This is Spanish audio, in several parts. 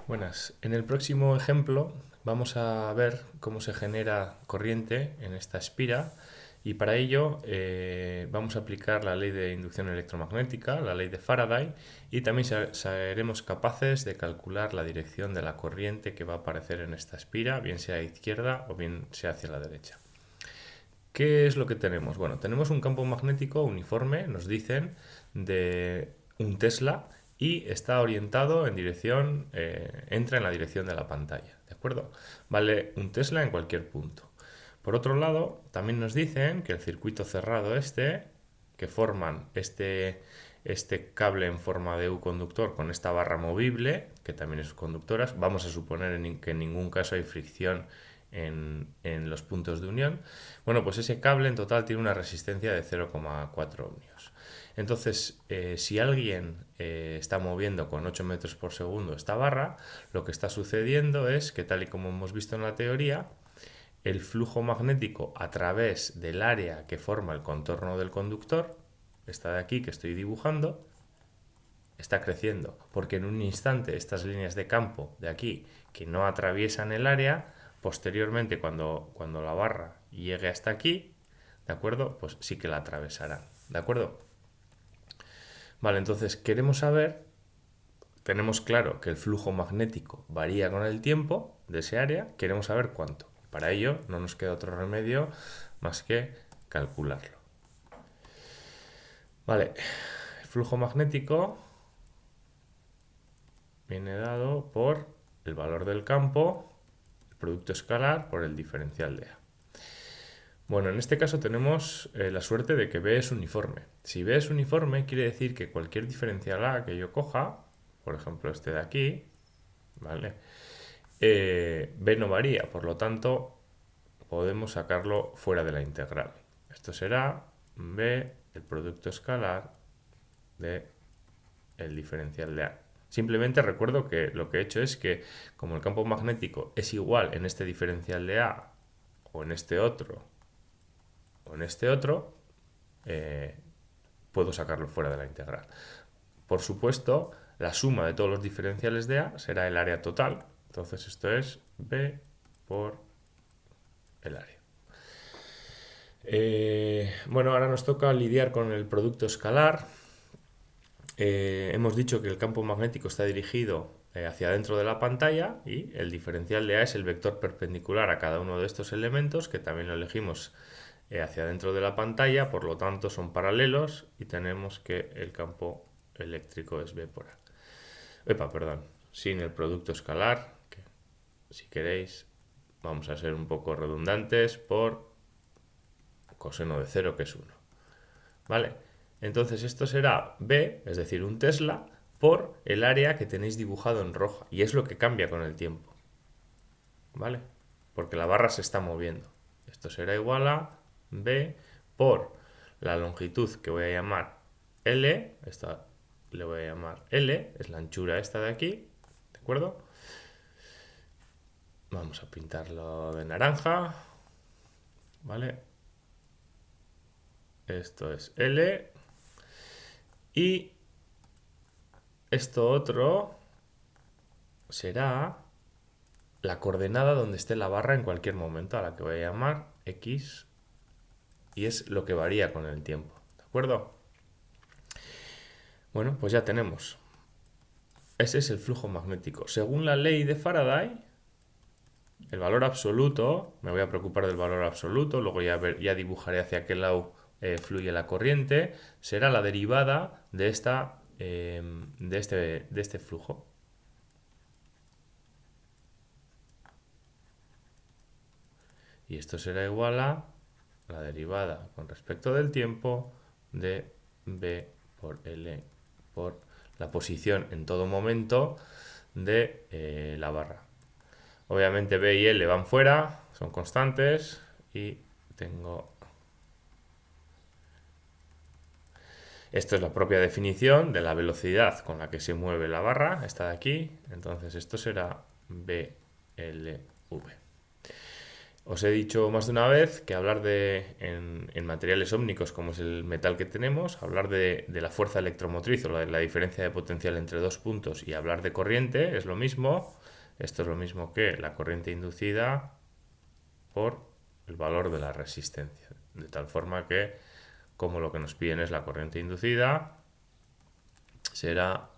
Buenas. En el próximo ejemplo vamos a ver cómo se genera corriente en esta espira y para ello vamos a aplicar la ley de inducción electromagnética, la ley de Faraday, y también seremos capaces de calcular la dirección de la corriente que va a aparecer en esta espira, bien sea a izquierda o bien sea hacia la derecha. ¿Qué es lo que tenemos? Bueno, tenemos un campo magnético uniforme, nos dicen, de un Tesla y está orientado en dirección, entra en la dirección de la pantalla, ¿de acuerdo? Vale un Tesla en cualquier punto. Por otro lado, también nos dicen que el circuito cerrado que forman este cable en forma de U conductor con esta barra movible, que también es conductora, vamos a suponer que en ningún caso hay fricción en los puntos de unión. Bueno, pues ese cable en total tiene una resistencia de 0,4 ohmios. Entonces, si alguien está moviendo con 8 metros por segundo esta barra, lo que está sucediendo es que, tal y como hemos visto en la teoría, el flujo magnético a través del área que forma el contorno del conductor, esta de aquí que estoy dibujando, está creciendo, porque en un instante estas líneas de campo de aquí que no atraviesan el área, posteriormente cuando la barra llegue hasta aquí, ¿de acuerdo? Pues sí que la atravesará, ¿de acuerdo? Vale, entonces queremos saber, tenemos claro que el flujo magnético varía con el tiempo de ese área, queremos saber cuánto. Para ello no nos queda otro remedio más que calcularlo. Vale, el flujo magnético viene dado por el valor del campo, el producto escalar por el diferencial de A. Bueno, en este caso tenemos la suerte de que B es uniforme. Si B es uniforme, quiere decir que cualquier diferencial A que yo coja, por ejemplo este de aquí, ¿vale? B no varía, por lo tanto podemos sacarlo fuera de la integral. Esto será B, el producto escalar de el diferencial de A. Simplemente recuerdo que lo que he hecho es que, como el campo magnético es igual en este diferencial de A o en este otro o en este otro, puedo sacarlo fuera de la integral. Por supuesto, la suma de todos los diferenciales de A será el área total. Entonces esto es B por el área. Bueno, ahora nos toca lidiar con el producto escalar. Hemos dicho que el campo magnético está dirigido hacia dentro de la pantalla y el diferencial de A es el vector perpendicular a cada uno de estos elementos, que también lo elegimos hacia dentro de la pantalla, por lo tanto son paralelos y tenemos que el campo eléctrico es B por A. Perdón, sin el producto escalar, que si queréis vamos a ser un poco redundantes, por coseno de 0, que es 1. ¿Vale? Entonces esto será B, es decir, un Tesla, por el área que tenéis dibujado en roja. Y es lo que cambia con el tiempo. ¿Vale? Porque la barra se está moviendo. Esto será igual a B por la longitud que voy a llamar L. Esta le voy a llamar L, es la anchura esta de aquí. ¿De acuerdo? Vamos a pintarlo de naranja. ¿Vale? Esto es L. Y esto otro será la coordenada donde esté la barra en cualquier momento, a la que voy a llamar X, y es lo que varía con el tiempo. ¿De acuerdo? Bueno, pues ya tenemos. Ese es el flujo magnético. Según la ley de Faraday, el valor absoluto, me voy a preocupar del valor absoluto, luego ya dibujaré hacia qué lado fluye la corriente, será la derivada de este flujo. Y esto será igual a la derivada con respecto del tiempo de B por L por la posición en todo momento de la barra. Obviamente B y L van fuera, son constantes y tengo... Esto es la propia definición de la velocidad con la que se mueve la barra, esta de aquí. Entonces esto será BLV. Os he dicho más de una vez que hablar en materiales ómnicos, como es el metal que tenemos, hablar de la fuerza electromotriz o la diferencia de potencial entre dos puntos y hablar de corriente es lo mismo. Esto es lo mismo que la corriente inducida por el valor de la resistencia. De tal forma que, como lo que nos piden es la corriente inducida, será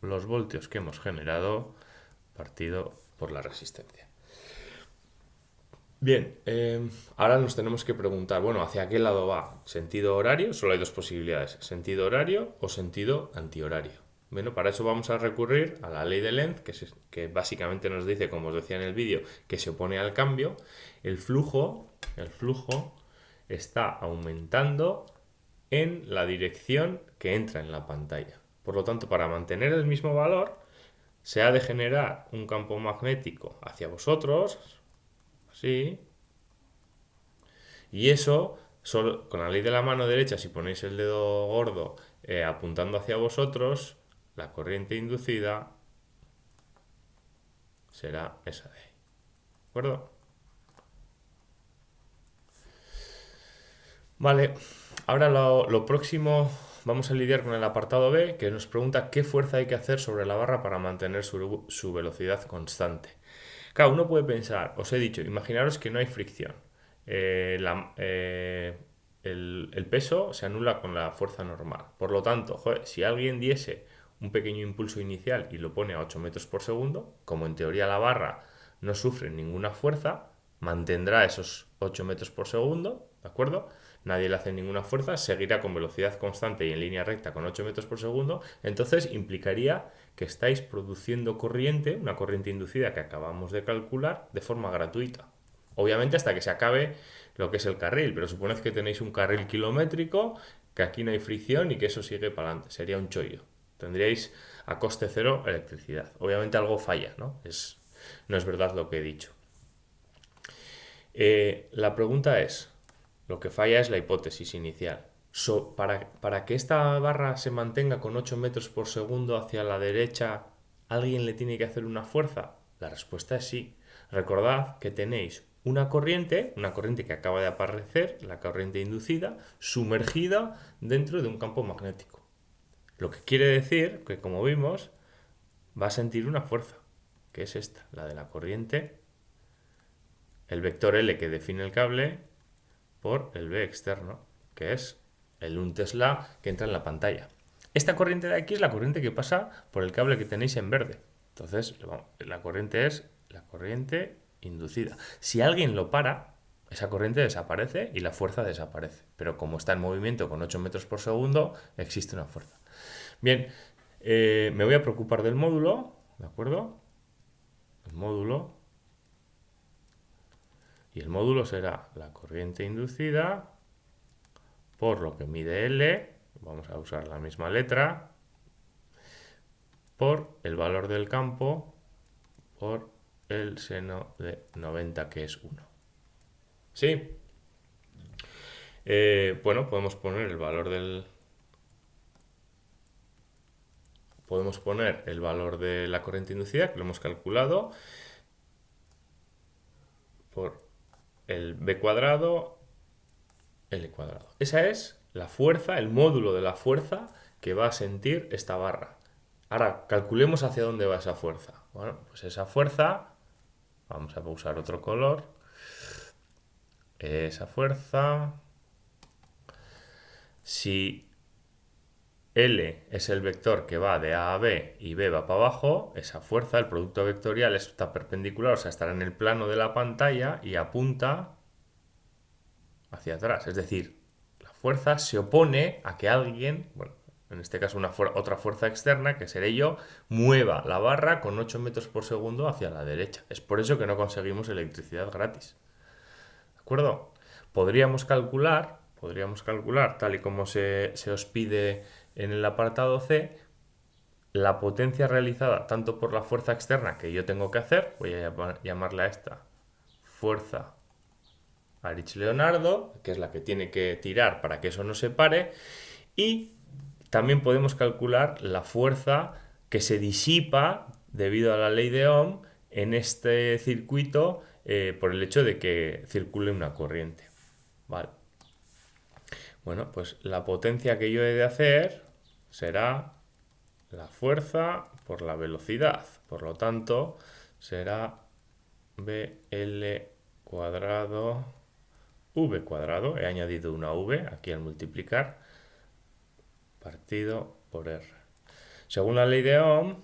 los voltios que hemos generado partido por la resistencia. Bien, ahora nos tenemos que preguntar, bueno, ¿hacia qué lado va? ¿Sentido horario? Solo hay dos posibilidades, sentido horario o sentido antihorario. Bueno, para eso vamos a recurrir a la ley de Lenz, que básicamente nos dice, como os decía en el vídeo, que se opone al cambio. El flujo está aumentando en la dirección que entra en la pantalla. Por lo tanto, para mantener el mismo valor, se ha de generar un campo magnético hacia vosotros, así, y eso, solo con la ley de la mano derecha, si ponéis el dedo gordo apuntando hacia vosotros, la corriente inducida será esa de ahí. ¿De acuerdo? Vale, ahora lo próximo vamos a lidiar con el apartado B, que nos pregunta qué fuerza hay que hacer sobre la barra para mantener su velocidad constante. Claro, uno puede pensar, os he dicho, imaginaros que no hay fricción. El peso se anula con la fuerza normal. Por lo tanto, joder, si alguien diese un pequeño impulso inicial y lo pone a 8 metros por segundo, como en teoría la barra no sufre ninguna fuerza, mantendrá esos 8 metros por segundo, ¿de acuerdo? Nadie le hace ninguna fuerza, seguirá con velocidad constante y en línea recta con 8 metros por segundo, entonces implicaría que estáis produciendo corriente, una corriente inducida que acabamos de calcular, de forma gratuita. Obviamente hasta que se acabe lo que es el carril, pero suponed que tenéis un carril kilométrico, que aquí no hay fricción y que eso sigue para adelante, sería un chollo. Tendríais a coste cero electricidad. Obviamente algo falla, ¿no? No es verdad lo que he dicho. La pregunta es, lo que falla es la hipótesis inicial. Para que esta barra se mantenga con 8 metros por segundo hacia la derecha, ¿alguien le tiene que hacer una fuerza? La respuesta es sí. Recordad que tenéis una corriente que acaba de aparecer, la corriente inducida, sumergida dentro de un campo magnético. Lo que quiere decir que, como vimos, va a sentir una fuerza, que es esta, la de la corriente, el vector L que define el cable, por el B externo, que es el 1 Tesla que entra en la pantalla. Esta corriente de aquí es la corriente que pasa por el cable que tenéis en verde. Entonces, la corriente es la corriente inducida. Si alguien lo para, esa corriente desaparece y la fuerza desaparece. Pero como está en movimiento con 8 metros por segundo, existe una fuerza. Bien, me voy a preocupar del módulo, ¿de acuerdo? El módulo. Y el módulo será la corriente inducida por lo que mide L, vamos a usar la misma letra, por el valor del campo, por el seno de 90, que es 1. ¿Sí? Bueno, podemos poner el valor de la corriente inducida, que lo hemos calculado, por el B cuadrado, L cuadrado. Esa es la fuerza, el módulo de la fuerza que va a sentir esta barra. Ahora, calculemos hacia dónde va esa fuerza. Bueno, pues esa fuerza, vamos a usar otro color, esa fuerza, si L es el vector que va de A a B y B va para abajo, esa fuerza, el producto vectorial está perpendicular, o sea, estará en el plano de la pantalla y apunta hacia atrás. Es decir, la fuerza se opone a que alguien, bueno, en este caso otra fuerza externa, que seré yo, mueva la barra con 8 metros por segundo hacia la derecha. Es por eso que no conseguimos electricidad gratis. ¿De acuerdo? Podríamos calcular, tal y como se os pide en el apartado C, la potencia realizada tanto por la fuerza externa que yo tengo que hacer, voy a llamarla a esta fuerza Arich-Leonardo, que es la que tiene que tirar para que eso no se pare, y también podemos calcular la fuerza que se disipa debido a la ley de Ohm en este circuito por el hecho de que circule una corriente. Vale. Bueno, pues la potencia que yo he de hacer será la fuerza por la velocidad. Por lo tanto, será BL cuadrado V cuadrado. He añadido una V aquí al multiplicar, partido por R. Según la ley de Ohm,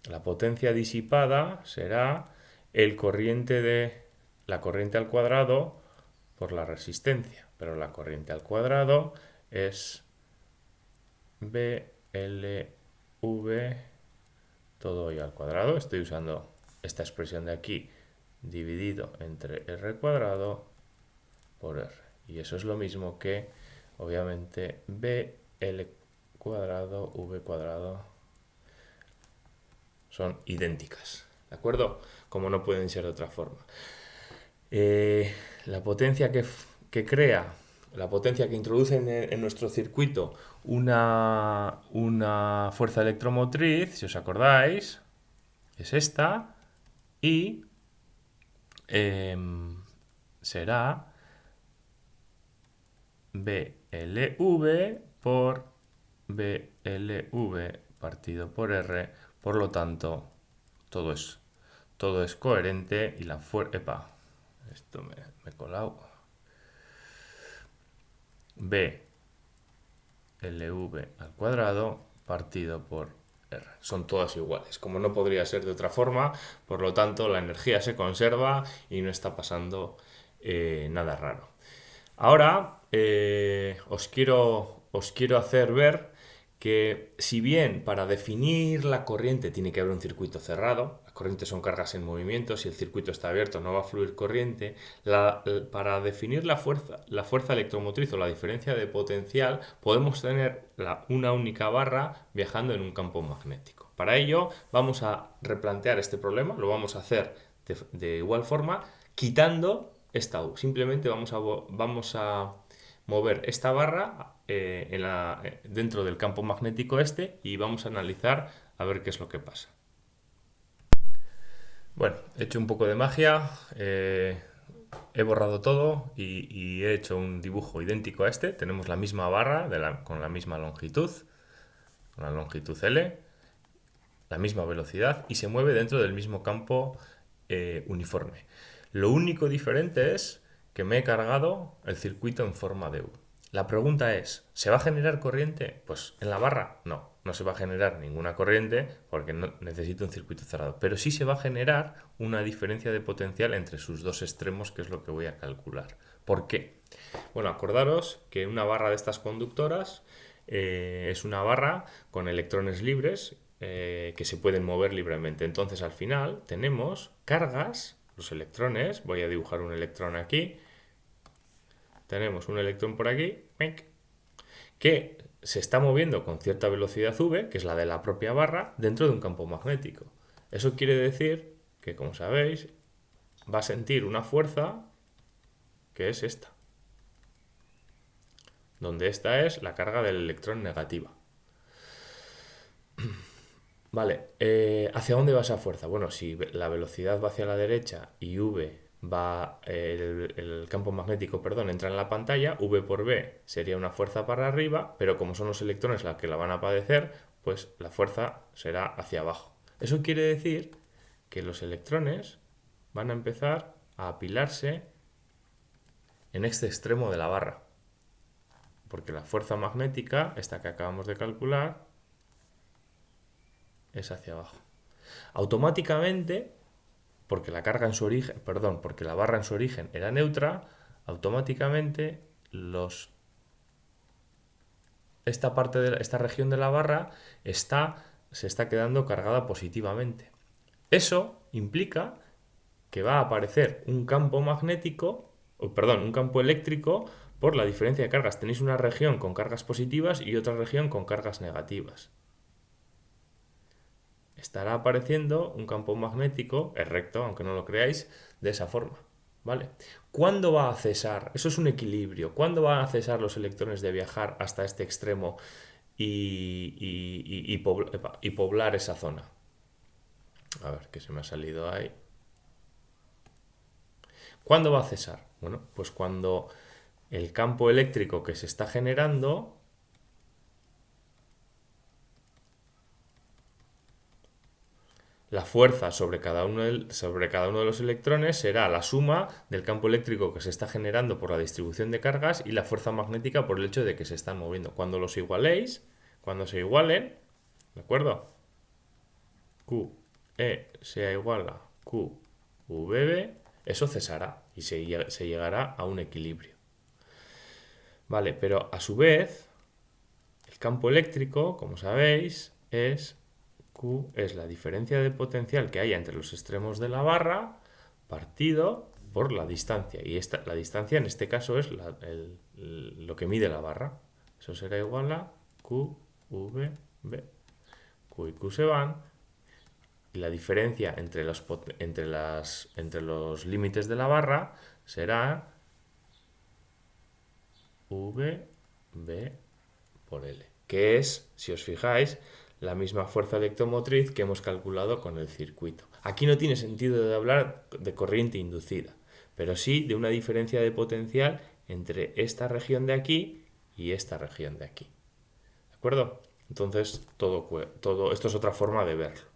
la potencia disipada será la corriente al cuadrado por la resistencia. Pero la corriente al cuadrado es BLV todo y al cuadrado. Estoy usando esta expresión de aquí dividido entre R cuadrado por R. Y eso es lo mismo que, obviamente, BL cuadrado, V cuadrado. Son idénticas, ¿de acuerdo? Como no pueden ser de otra forma. La potencia que crea, la potencia que introduce en nuestro circuito una fuerza electromotriz, si os acordáis, es esta, y será BLV por BLV partido por R. Por lo tanto, todo es coherente y la fuerza... Epa, esto me he colado. BLV al cuadrado partido por R. Son todas iguales, como no podría ser de otra forma. Por lo tanto, la energía se conserva y no está pasando nada raro. Ahora os quiero hacer ver que, si bien para definir la corriente tiene que haber un circuito cerrado, las corrientes son cargas en movimiento, si el circuito está abierto no va a fluir corriente, para definir la fuerza electromotriz o la diferencia de potencial, podemos tener una única barra viajando en un campo magnético. Para ello vamos a replantear este problema, lo vamos a hacer de igual forma, quitando esta U. Simplemente vamos a mover esta barra dentro del campo magnético y vamos a analizar a ver qué es lo que pasa. Bueno, he hecho un poco de magia, he borrado todo y he hecho un dibujo idéntico a este. Tenemos la misma barra con la misma longitud, con la longitud L, la misma velocidad y se mueve dentro del mismo campo uniforme. Lo único diferente es que me he cargado el circuito en forma de U. La pregunta es, ¿se va a generar corriente? Pues en la barra no se va a generar ninguna corriente porque no necesito un circuito cerrado. Pero sí se va a generar una diferencia de potencial entre sus dos extremos, que es lo que voy a calcular. ¿Por qué? Bueno, acordaros que una barra de estas conductoras es una barra con electrones libres que se pueden mover libremente. Entonces, al final tenemos cargas, los electrones, voy a dibujar un electrón aquí, tenemos un electrón por aquí, que se está moviendo con cierta velocidad v, que es la de la propia barra, dentro de un campo magnético. Eso quiere decir que, como sabéis, va a sentir una fuerza que es esta, donde esta es la carga del electrón negativa. Vale, ¿hacia dónde va esa fuerza? Bueno, si la velocidad va hacia la derecha y v va, el campo magnético, perdón, entra en la pantalla, v por b sería una fuerza para arriba, pero como son los electrones los que la van a padecer, pues la fuerza será hacia abajo. Eso quiere decir que los electrones van a empezar a apilarse en este extremo de la barra, porque la fuerza magnética, esta que acabamos de calcular, es hacia abajo. Automáticamente, porque la carga en su origen, perdón, porque la barra en su origen era neutra, automáticamente esta región de la barra se está quedando cargada positivamente. Eso implica que va a aparecer un campo magnético, un campo eléctrico por la diferencia de cargas. Tenéis una región con cargas positivas y otra región con cargas negativas. Estará apareciendo un campo magnético, es recto, aunque no lo creáis, de esa forma. ¿Vale? ¿Cuándo va a cesar? Eso es un equilibrio. ¿Cuándo van a cesar los electrones de viajar hasta este extremo y poblar esa zona? A ver, que se me ha salido ahí. ¿Cuándo va a cesar? Bueno, pues cuando el campo eléctrico que se está generando la fuerza sobre cada uno de los electrones será la suma del campo eléctrico que se está generando por la distribución de cargas y la fuerza magnética por el hecho de que se están moviendo. Cuando los igualéis, cuando se igualen, ¿de acuerdo? QE sea igual a QVB, eso cesará y se llegará a un equilibrio. Vale, pero a su vez, el campo eléctrico, como sabéis, Q es la diferencia de potencial que haya entre los extremos de la barra partido por la distancia. Y la distancia en este caso es lo que mide la barra. Eso será igual a QVB. Q y Q se van. Y la diferencia entre los límites de la barra será VB por L, que es, si os fijáis, la misma fuerza electromotriz que hemos calculado con el circuito. Aquí no tiene sentido de hablar de corriente inducida, pero sí de una diferencia de potencial entre esta región de aquí y esta región de aquí. ¿De acuerdo? Entonces, todo esto es otra forma de verlo.